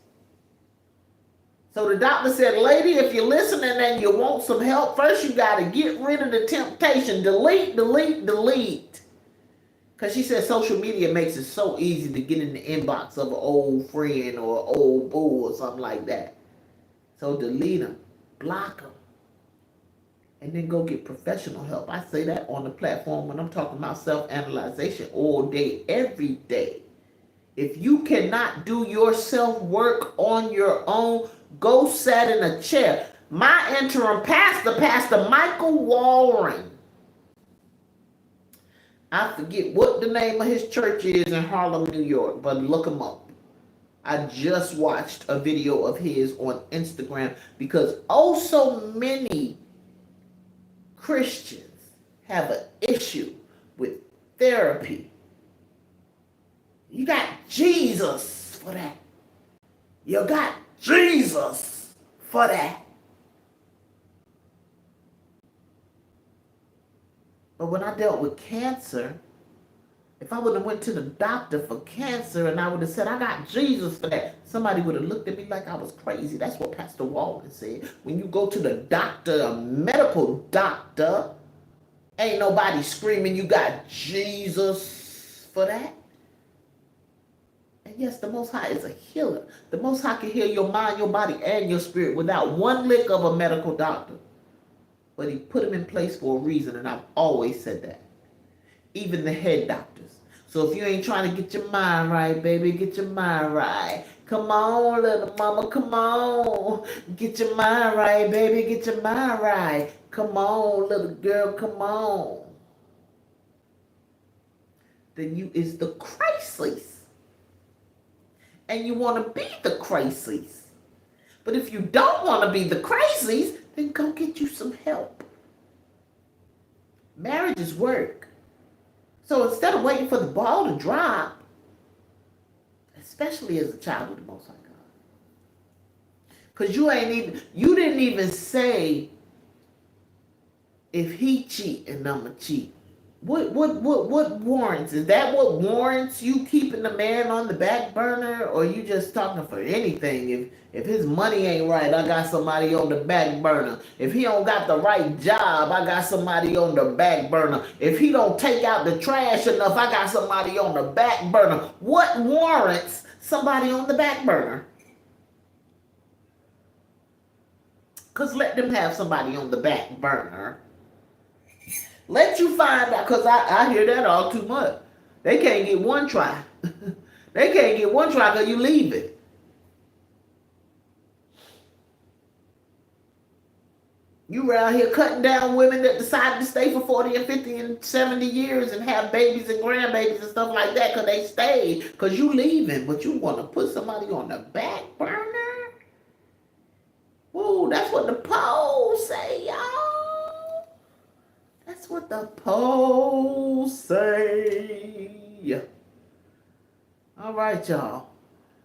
So the doctor said, lady, if you're listening and you want some help, first you got to get rid of the temptation. Delete. Because she said social media makes it so easy to get in the inbox of an old friend or an old boo or something like that. So delete them. Block them. And then go get professional help. I say that on the platform when I'm talking about self-analyzation all day, every day. If you cannot do your self-work on your own, go sit in a chair. My interim pastor, Pastor Michael Walren, I forget what the name of his church is in Harlem, New York, but look him up. I just watched a video of his on Instagram because so many Christians have an issue with therapy, you got Jesus for that. You got Jesus for that. But when I dealt with cancer, if I would have went to the doctor for cancer and I would have said, I got Jesus for that, somebody would have looked at me like I was crazy. That's what Pastor Walden said. When you go to the doctor, a medical doctor, ain't nobody screaming, you got Jesus for that. And yes, the Most High is a healer. The Most High can heal your mind, your body, and your spirit without one lick of a medical doctor. But he put them in place for a reason, and I've always said that. Even the head doctors. So if you ain't trying to get your mind right, baby, get your mind right. Come on, little mama, come on. Get your mind right, baby, get your mind right. Come on, little girl, come on. Then you is the crisis. And you want to be the crisis. But if you don't want to be the crisis, then go get you some help. Marriage is work. So instead of waiting for the ball to drop, especially as a child of the Most High God, because you didn't even say, if he cheat and I'ma cheat. What warrants? Is that what warrants you keeping the man on the back burner, or you just talking for anything? If his money ain't right, I got somebody on the back burner. If he don't got the right job, I got somebody on the back burner. If he don't take out the trash enough, I got somebody on the back burner. What warrants somebody on the back burner? Because let them have somebody on the back burner. Let you find out, because I hear that all too much. They can't get one try. They can't get one try because you leave it. You around here cutting down women that decide to stay for 40 and 50 and 70 years and have babies and grandbabies and stuff like that because they stayed, because you leaving, but you want to put somebody on the back burner? Ooh, that's what the polls say, y'all. That's what the polls say. All right, y'all.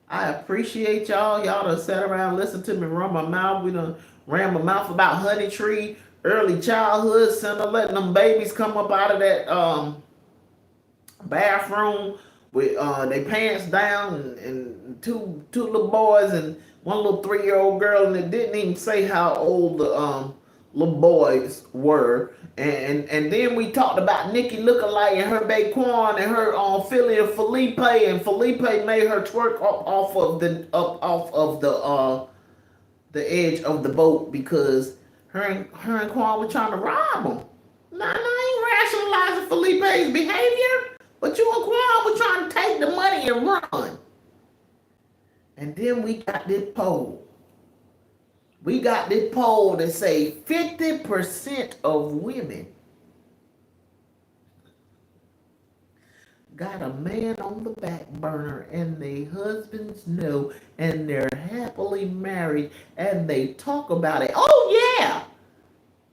I appreciate y'all. Y'all done sat around, listen to me run my mouth. We done ran my mouth about Honey Tree, early childhood center, letting them babies come up out of that bathroom with their pants down, and two little boys and one little 3-year-old girl, and it didn't even say how old the little boys were. And then we talked about Nikki Lookalike and her Baequan and her Philly and Felipe, and Felipe made her twerk off of the edge of the boat because her and Quan were trying to rob him. Now I ain't rationalizing Felipe's behavior, but you and Quan were trying to take the money and run. And then we got this poll. We got this poll that say 50% of women got a man on the back burner and their husbands know, and they're happily married and they talk about it. Oh yeah!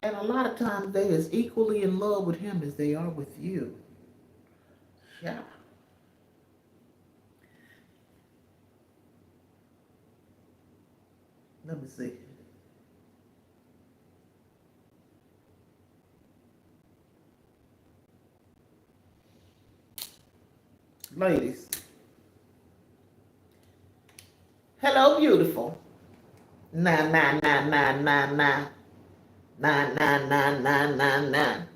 And a lot of times they is equally in love with him as they are with you. Yeah. Let me see. Ladies. Hello, beautiful. 99999. 99999.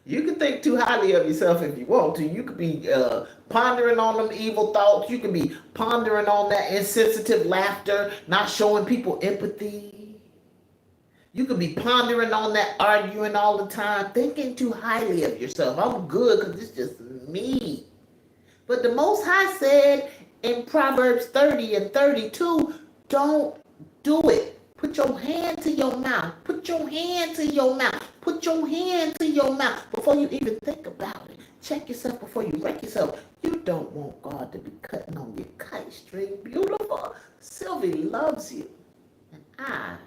You can think too highly of yourself if you want to. You could be pondering on them evil thoughts. You can be pondering on that insensitive laughter, not showing people empathy. You could be pondering on that arguing all the time, thinking too highly of yourself. I'm good because it's just me. But the Most High said in Proverbs 30 and 32, don't do it. Put your hand to your mouth. Put your hand to your mouth. Put your hand to your mouth before you even think about it. Check yourself before you wreck yourself. You don't want God to be cutting on your kite string. Beautiful. Sylvie loves you. And I